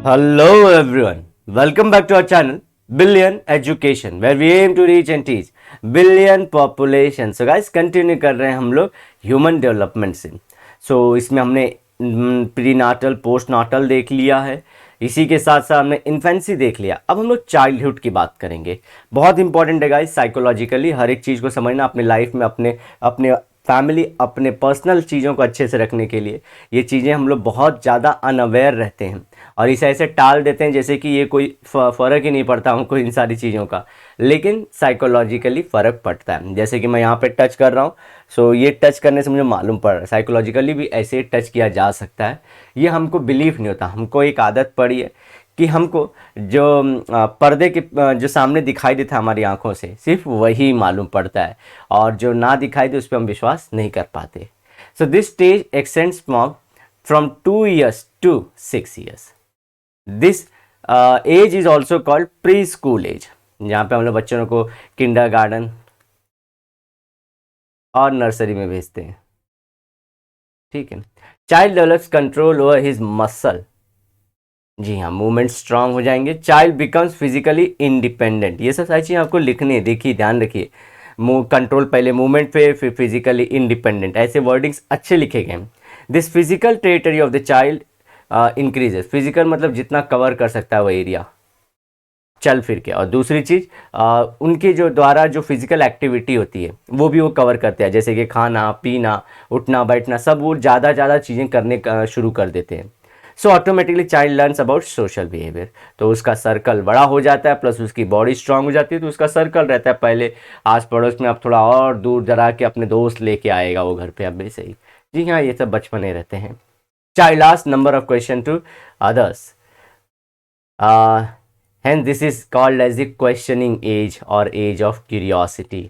Hello everyone, welcome back to our channel Billion Education where we aim to reach and teach billion population. So guys continue कर रहे हैं हम लोग human development से. इसमें हमने प्री नाटल पोस्ट नाटल देख लिया है, इसी के साथ साथ हमने इन्फेंसी देख लिया. अब हम लोग चाइल्डहुड की बात करेंगे. बहुत इंपॉर्टेंट है गाइस, साइकोलॉजिकली हर एक चीज़ को समझना अपने लाइफ में, अपने अपने फैमिली, अपने पर्सनल चीज़ों को अच्छे से रखने के लिए. ये चीज़ें हम लोग बहुत ज़्यादा अनअवेयर रहते हैं और इसे ऐसे टाल देते हैं जैसे कि ये कोई फ़र्क ही नहीं पड़ता हमको इन सारी चीज़ों का, लेकिन साइकोलॉजिकली फ़र्क पड़ता है. जैसे कि मैं यहाँ पे टच कर रहा हूँ, ये टच करने से मुझे मालूम पड़ रहा है साइकोलॉजिकली भी ऐसे टच किया जा सकता है. ये हमको बिलीव नहीं होता, हमको एक आदत पड़ी है कि हमको जो पर्दे के जो सामने दिखाई देता है हमारी आंखों से सिर्फ वही मालूम पड़ता है और जो ना दिखाई दे उस पर हम विश्वास नहीं कर पाते. So this stage extends from 2 years to 6 years. This age is also called pre school age, जहाँ पे हम लोग बच्चों को किंडरगार्टन और नर्सरी में भेजते हैं. ठीक है. Child develops control over his muscle. जी हाँ, मूवमेंट स्ट्रांग हो जाएंगे. Child becomes physically independent. ये सब सारी चीज़ें आपको लिखनी है, देखिए ध्यान रखिए. कंट्रोल पहले मूवमेंट पे, फिर फिजिकली इंडिपेंडेंट, ऐसे वर्डिंग्स अच्छे लिखे गए हैं. This physical territory of the child increases. Physical मतलब जितना कवर कर सकता है वो एरिया चल फिर के. और दूसरी चीज़ उनके जो द्वारा जो फिजिकल एक्टिविटी होती है वो भी वो कवर करते हैं, जैसे कि खाना पीना उठना बैठना सब वो ज़्यादा चीज़ें करने का शुरू कर देते हैं. So automatically child learns about social behaviour. तो उसका सर्कल बड़ा हो जाता है, प्लस उसकी बॉडी स्ट्रांग हो जाती है, तो उसका सर्कल रहता है. पहले आस पड़ोस में, अब थोड़ा और दूर जरा के अपने दोस्त लेके आएगा वो घर पे अब भी सही. जी हाँ, ये सब बचपने रहते हैं. Child ask number of question to others. hence this is called as the questioning age or age of curiosity.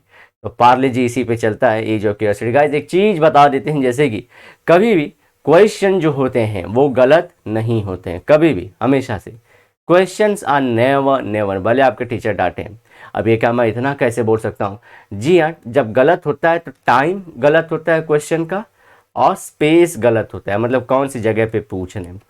तो पार्ले जी इसी पे चलता है, एज ऑफ क्यूरियोसिटी. गाइस एक चीज़ बता देते हैं, जैसे कि कभी भी क्वेश्चन जो होते हैं वो गलत नहीं होते हैं, कभी भी, हमेशा से. क्वेश्चंस आर नेवर भले आपके टीचर डांटे हैं. अब ये क्या मैं इतना कैसे बोल सकता हूँ? जी हाँ, जब गलत होता है तो टाइम गलत होता है क्वेश्चन का और स्पेस गलत होता है, मतलब कौन सी जगह पे पूछ रहे हैं,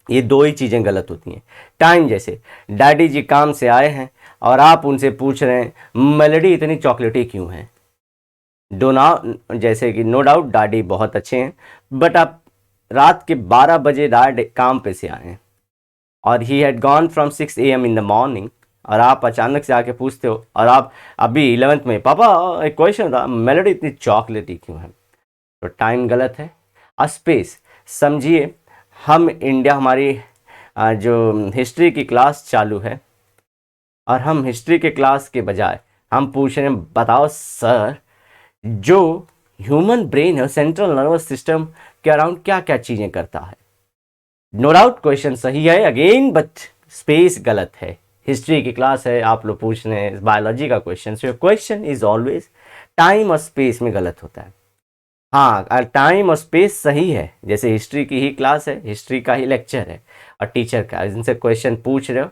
ये दो ही चीज़ें गलत होती हैं. टाइम, जैसे डैडी जी काम से आए हैं और आप उनसे पूछ रहे हैं मेलोडी इतनी चॉकलेटी क्यों है. जैसे कि नो डाउट डैडी बहुत अच्छे हैं, बट आप रात के 12 बजे डैड काम पे से आए हैं और he had gone from 6 AM in the morning, और आप अचानक से आके पूछते हो, और आप अभी 11th में, पापा एक क्वेश्चन था, मेलोडी इतनी चॉकलेटी क्यों है. तो टाइम गलत है. स्पेस, समझिए हम इंडिया, हमारी जो हिस्ट्री की क्लास चालू है और हम हिस्ट्री के क्लास के बजाय हम पूछ रहे हैं बताओ सर जो ह्यूमन ब्रेन है सेंट्रल नर्वस सिस्टम के अराउंड क्या क्या चीज़ें करता है. नो डाउट क्वेश्चन सही है अगेन, बट स्पेस गलत है. हिस्ट्री की क्लास है, आप लोग पूछ रहे हैं बायोलॉजी का question, so question is always time और स्पेस में गलत होता है. हाँ, टाइम और स्पेस सही है, जैसे हिस्ट्री की ही क्लास है, हिस्ट्री का ही लेक्चर है और टीचर का जिनसे क्वेश्चन पूछ रहे हो,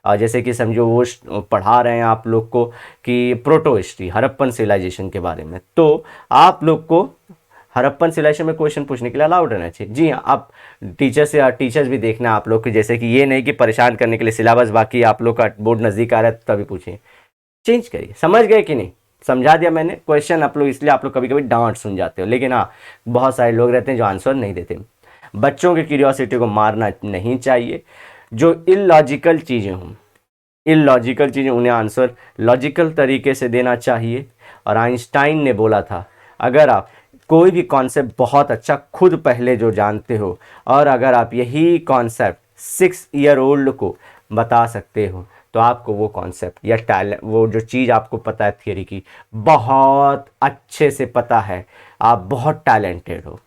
और जैसे कि समझो वो पढ़ा रहे हैं आप लोग को कि प्रोटो हिस्ट्री हड़प्पन सिविलाइजेशन के बारे में, तो आप लोग को हड़प्पन सिविलाइजेशन में क्वेश्चन पूछने के लिए अलाउड रहना चाहिए. जी हाँ, आप टीचर्स भी देखना आप लोग की, जैसे कि ये नहीं कि परेशान करने के लिए सिलेबस बाकी आप लोग का बोर्ड नज़दीक आ रहा है तभी पूछिए. चेंज करिए. समझ गए कि नहीं? समझा दिया मैंने क्वेश्चन आप लोग, इसलिए आप लोग कभी कभी डांट सुन जाते हो, लेकिन हाँ बहुत सारे लोग रहते हैं जो आंसर नहीं देते. बच्चों की क्यूरियोसिटी को मारना नहीं चाहिए. जो इलॉजिकल चीज़ें हों, उन्हें आंसर लॉजिकल तरीके से देना चाहिए. और आइंस्टाइन ने बोला था, अगर आप कोई भी कॉन्सेप्ट बहुत अच्छा खुद पहले जो जानते हो और अगर आप यही कॉन्सेप्ट 6 year old को बता सकते हो तो आपको वो कॉन्सेप्ट या टैलेंट, वो जो चीज़ आपको पता है थियरी की, बहुत अच्छे से पता है, आप बहुत टैलेंटेड हो.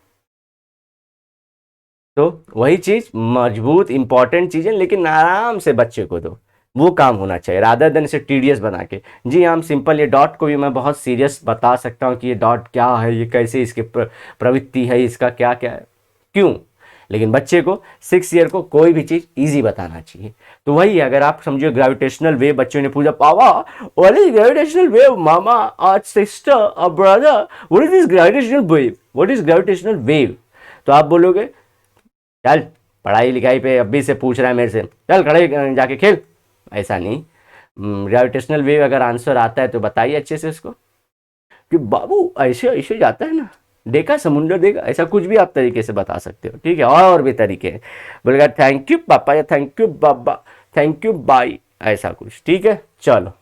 तो वही चीज़ मजबूत इंपॉर्टेंट चीज़ें, लेकिन आराम से बच्चे को दो, वो काम होना चाहिए रादर देन इसे टीडियस बना के. जी हाँ, सिंपल ये डॉट को भी मैं बहुत सीरियस बता सकता हूँ कि ये डॉट क्या है, ये कैसे इसकी प्रवृत्ति है, इसका क्या क्या है, क्यों. लेकिन बच्चे को 6 year को कोई भी चीज़ इजी बताना चाहिए. तो वही है, अगर आप समझो ग्रेविटेशनल वेव, बच्चों ने पूछा पापा व्हाट इज ग्रेविटेशनल वेव, मामा और सिस्टर और brother what is this gravitational wave, what is gravitational wave, तो आप बोलोगे चल पढ़ाई लिखाई पे अभी से पूछ रहा है मेरे से, चल खड़े जाके खेल, ऐसा नहीं। ग्रेविटेशनल वेव अगर आंसर आता है तो बताइए अच्छे से उसको कि बाबू ऐसे ऐसे जाता है ना, देखा समुंदर देखा, ऐसा कुछ भी आप तरीके से बता सकते हो, ठीक है। और भी तरीके हैं, बोलेगा थैंक यू पापा या thank you Baba, thank you by, ऐसा कुछ, ठीक है। चलो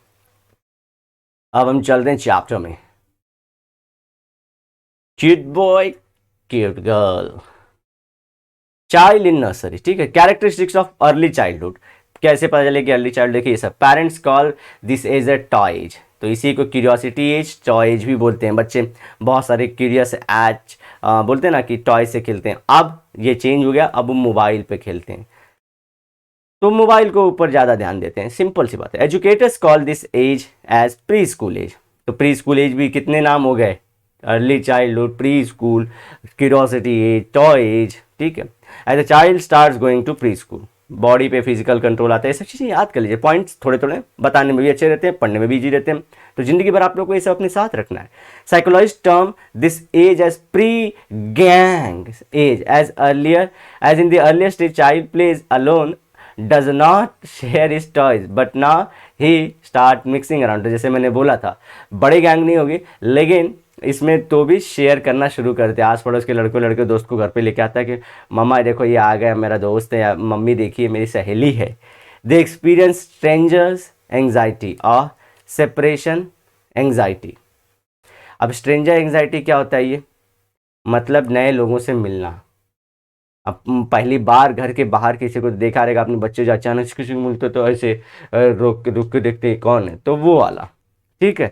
अब हम चलते हैं चैप्टर में। Cute boy cute girl, child in nursery, ठीक है। कैरेक्टरिस्टिक्स ऑफ अर्ली चाइल्डहुड, कैसे पता चले कि अर्ली चाइल्ड, देखिए सब parents call this age a toy age, तो इसी को क्यूरियोसिटी एज, टॉय एज भी बोलते हैं। बच्चे बहुत सारे क्यूरियस एज बोलते हैं ना कि टॉय से खेलते हैं, अब ये चेंज हो गया, अब वो मोबाइल पे खेलते हैं, तो मोबाइल को ऊपर ज़्यादा ध्यान देते हैं, सिंपल सी बात है। Educators call this age as pre school age, तो प्री स्कूल एज भी कितने नाम हो गए, early childhood, pre school, curiosity age, toy age, ठीक है। As a child start going to pre school, body पे फिजिकल कंट्रोल आता है, ये सब चीज़ें याद कर लीजिए, पॉइंट्स थोड़े थोड़े बताने में भी अच्छे रहते हैं, पढ़ने में भी इजी रहते हैं, तो जिंदगी भर आप लोग को ये सब अपने साथ रखना है। Psychologist term this age as pre gang age, as in the earlier stage child plays alone, does not share his toys but now he start mixing around, तो जैसे मैंने बोला था बड़े गैंग नहीं होगी, लेकिन इसमें तो भी शेयर करना शुरू करते हैं, आस पड़ोस के लड़कों लड़के दोस्त को घर पे लेके आता है कि मम्मा देखो ये आ गया मेरा दोस्त है, या मम्मी देखिए मेरी सहेली है। दे एक्सपीरियंस स्ट्रेंजर्स एंग्जाइटी और सेपरेशन एंग्जाइटी। अब स्ट्रेंजर एंग्जाइटी क्या होता है, ये मतलब नए लोगों से मिलना, अब पहली बार घर के बाहर किसी को देखा रहेगा अपने बच्चे, जो अचानक से किसी को मिलते तो ऐसे रोक रुक के देखते हैं कौन है, तो वो वाला, ठीक है।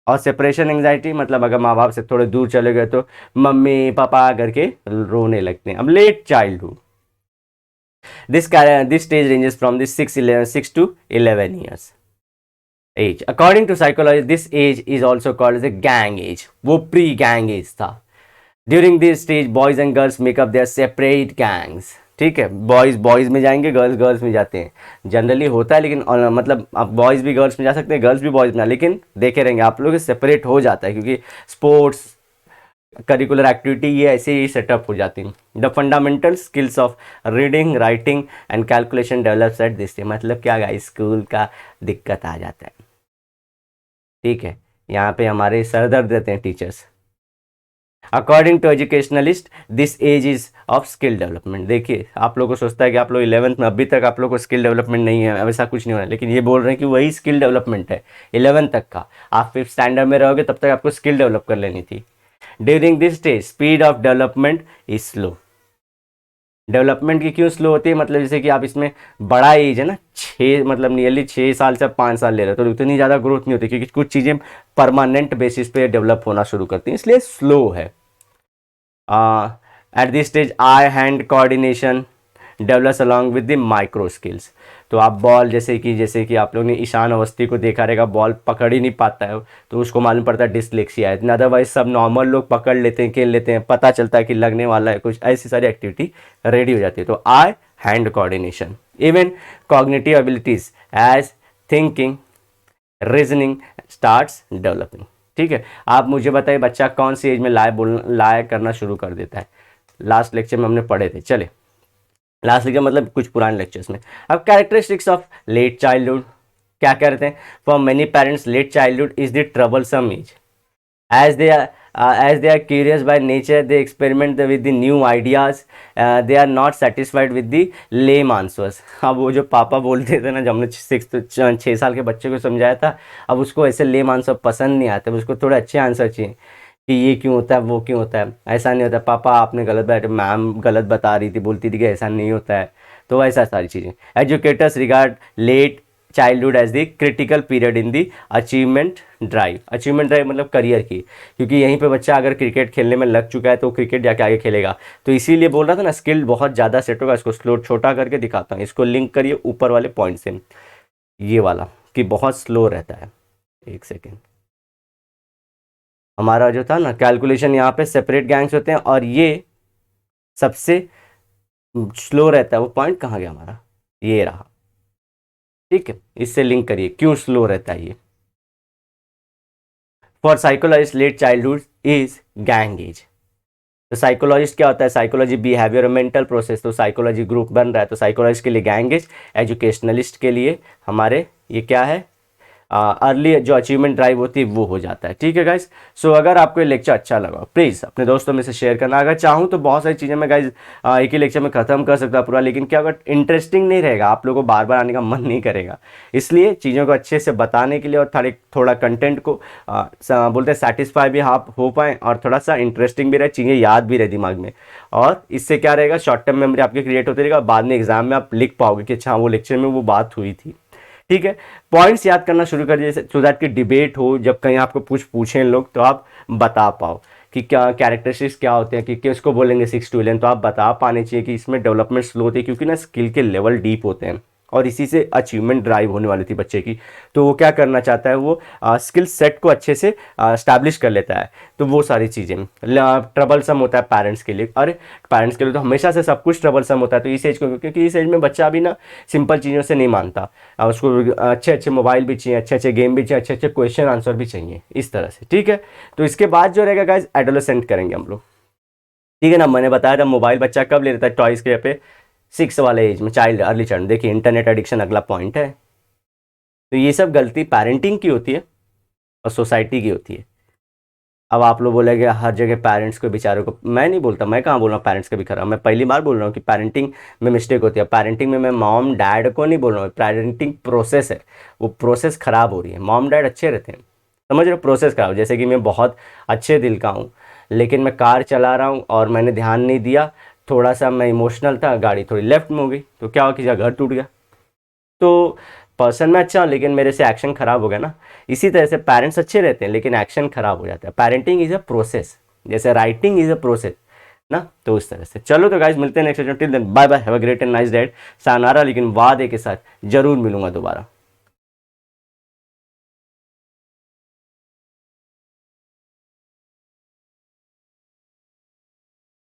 और सेपरेशन एंग्जाइटी मतलब अगर माँ बाप से थोड़े दूर चले गए तो मम्मी पापा करके रोने लगते हैं। अब late childhood, this stage ranges from this 6 to 11 years age. According to psychology this age is also called as a gang age, वो प्री गैंग एज था। During this stage boys and girls make up their separate gangs, ठीक है। Boys boys में जाएंगे, girls girls में जाते हैं, generally होता है, लेकिन मतलब आप बॉयज भी गर्ल्स में जा सकते हैं, गर्ल्स भी बॉयज में, लेकिन देखे रहेंगे आप लोग सेपरेट हो जाता है, क्योंकि स्पोर्ट्स करिकुलर एक्टिविटी ये ऐसे ही सेटअप हो जाती हैं। The fundamental skills of reading writing and calculation develops at this, मतलब क्या गाइस, स्कूल का दिक्कत आ जाता है, ठीक है। यहाँ पे हमारे सर दर्द देते हैं teachers. According to educationalist this age is of skill development, देखिए आप लोगों को सोचता है कि आप लोग 11th में, अभी तक आप लोग को स्किल डेवलपमेंट नहीं है, ऐसा कुछ नहीं हो रहा है, लेकिन ये बोल रहे हैं कि वही स्किल डेवलपमेंट है 11th तक का, आप 5th स्टैंडर्ड में रहोगे तब तक आपको स्किल डेवलप कर लेनी थी। During this stage speed of development is slow, development की क्यों स्लो होती है, मतलब जैसे कि आप इसमें बड़ा एज है ना, 6 मतलब नियरली 6 साल से 5 साल ले रहे हो, तो इतनी ज़्यादा ग्रोथ नहीं होती, क्योंकि कुछ चीज़ें परमानेंट बेसिस पे डेवलप होना शुरू करती हैं, इसलिए स्लो है। At this stage I hand coordination develops along with the micro skills, तो आप बॉल जैसे कि आप लोगों ने ईशान अवस्थी को देखा रहेगा, बॉल पकड़ ही नहीं पाता है, तो उसको मालूम पड़ता है डिसलेक्सिया है, अदरवाइज सब नॉर्मल लोग पकड़ लेते हैं, खेल लेते हैं, पता चलता है कि लगने वाला है कुछ, ऐसी सारी एक्टिविटी रेडी हो जाती है। तो eye hand coordination, even cognitive abilities as thinking reasoning starts developing, ठीक है। आप मुझे बताइए बच्चा कौन सी एज में लाया करना शुरू कर देता है, लास्ट लेक्चर में हमने पढ़े थे, चले लास्ट लेक्चर मतलब कुछ पुराने लेक्चर्स में। अब कैरेक्टरिस्टिक्स ऑफ लेट चाइल्डहुड क्या कहते हैं, for many parents late childhood is the troublesome age, as they are curious by nature, they experiment with the new ideas, they are not satisfied with the lame answers। अब वो जो पापा बोलते थे ना, जब हमने 6 साल के बच्चे को समझाया था, अब उसको ऐसे लेम आंसर पसंद नहीं आते, उसको थोड़े अच्छे आंसर चाहिए कि ये क्यों होता है, वो क्यों होता है, ऐसा नहीं होता है, पापा आपने गलत बैठे, मैम गलत बता रही थी, बोलती थी कि ऐसा नहीं होता है, तो ऐसा सारी चीज़ें। Educators regard late childhood age the critical period in the achievement drive, achievement drive मतलब करियर की, क्योंकि यहीं पे बच्चा अगर क्रिकेट खेलने में लग चुका है तो क्रिकेट जाके आगे खेलेगा, तो इसीलिए बोल रहा था ना स्किल बहुत ज़्यादा सेट होगा। इसको स्लो छोटा करके दिखाता हूँ, इसको लिंक करिए ऊपर वाले पॉइंट से, ये वाला कि बहुत स्लो रहता है। एक सेकेंड, हमारा जो था ना कैलकुलेशन, यहाँ पे सेपरेट गैंग्स होते हैं और ये सबसे स्लो रहता है, वो पॉइंट कहाँ गया हमारा, ये रहा, ठीक है। इससे लिंक करिए क्यों स्लो रहता है ये। For psychologist late childhood is gang age, तो साइकोलॉजिस्ट क्या होता है, साइकोलॉजी बिहेवियर मेंटल प्रोसेस, तो साइकोलॉजी ग्रुप बन रहा है, तो साइकोलॉजिस्ट के लिए गैंगेज, एजुकेशनलिस्ट के लिए हमारे ये क्या है, अर्ली जो अचीवमेंट ड्राइव होती है वो हो जाता है। ठीक है गाइज। सो अगर आपको ये लेक्चर अच्छा लगा प्लीज़ अपने दोस्तों में से शेयर करना। अगर चाहूँ तो बहुत सारी चीज़ें मैं गाइज एक ही लेक्चर में ख़त्म कर सकता पूरा, लेकिन क्या अगर इंटरेस्टिंग नहीं रहेगा, आप लोगों को बार बार आने का मन नहीं करेगा। इसलिए चीज़ों को अच्छे से बताने के लिए और थोड़ा कंटेंट को बोलते हैं सेटिस्फाई भी आप हो पाएँ और थोड़ा सा इंटरेस्टिंग भी रहे, चीज़ें याद भी रहे दिमाग में, और इससे क्या रहेगा, शॉर्ट टर्म मेमोरी आपकी क्रिएट होती रहेगा, बाद में एग्जाम में आप लिख पाओगे कि अच्छा वो लेक्चर में वो बात हुई थी। ठीक है, पॉइंट्स याद करना शुरू कर दीजिए सो दैट कि डिबेट हो, जब कहीं आपको कुछ पूछें लोग तो आप बता पाओ कि क्या कैरेक्टरिस्टिक्स क्या होते हैं, कि किसको बोलेंगे 6 to 11, तो आप बता पाने चाहिए कि इसमें डेवलपमेंट स्लो होती है, क्योंकि ना स्किल के लेवल डीप होते हैं और इसी से अचीवमेंट ड्राइव होने वाली थी बच्चे की। तो वो क्या करना चाहता है, वो स्किल सेट को अच्छे से स्टैब्लिश कर लेता है। तो वो सारी चीज़ें ट्रबल सम होता है पेरेंट्स के लिए, अरे पेरेंट्स के लिए तो हमेशा से सब कुछ ट्रबल सम होता है। तो इस एज को, क्योंकि इस एज में बच्चा भी ना सिंपल चीज़ों से नहीं मानता, उसको अच्छे अच्छे मोबाइल भी चाहिए, अच्छे अच्छे गेम भी चाहिए, अच्छे अच्छे क्वेश्चन आंसर भी चाहिए, इस तरह से। ठीक है, तो इसके बाद जो रहेगा गाइज एडोलेसेंट करेंगे हम लोग। ठीक है ना, मैंने बताया था मोबाइल बच्चा कब ले लेता है, टॉयज़ के पे 6 वाले एज में, चाइल्ड अर्ली चाइल्ड। देखिए इंटरनेट एडिक्शन अगला पॉइंट है। तो ये सब गलती पेरेंटिंग की होती है और सोसाइटी की होती है। अब आप लोग बोलेंगे हर जगह पेरेंट्स को बेचारों को, मैं नहीं बोलता, मैं कहाँ बोल रहा हूँ पेरेंट्स का भी खराब, मैं पहली बार बोल रहा हूँ कि पेरेंटिंग में मिस्टेक होती है। पेरेंटिंग में मैं मॉम डैड को नहीं बोल रहा हूँ, पेरेंटिंग प्रोसेस है, वो प्रोसेस ख़राब हो रही है। मॉम डैड अच्छे रहते हैं, समझ रहे हो, प्रोसेस खराब। जैसे कि मैं बहुत अच्छे दिल का हूँ, लेकिन मैं कार चला रहा हूँ और मैंने ध्यान नहीं दिया, थोड़ा सा मैं इमोशनल था, गाड़ी थोड़ी लेफ्ट में हो गई, तो क्या हुआ, किसी का घर टूट गया। तो पर्सन में अच्छा हूँ लेकिन मेरे से एक्शन खराब हो गया ना। इसी तरह से पेरेंट्स अच्छे रहते हैं लेकिन एक्शन खराब हो जाता है। पेरेंटिंग इज़ अ प्रोसेस, जैसे राइटिंग इज़ अ प्रोसेस ना। तो उस तरह से चलो, तो गाइज मिलते हैं next video. Till then bye bye, have a great and nice day. सानारा, लेकिन वादे के साथ जरूर मिलूंगा दोबारा।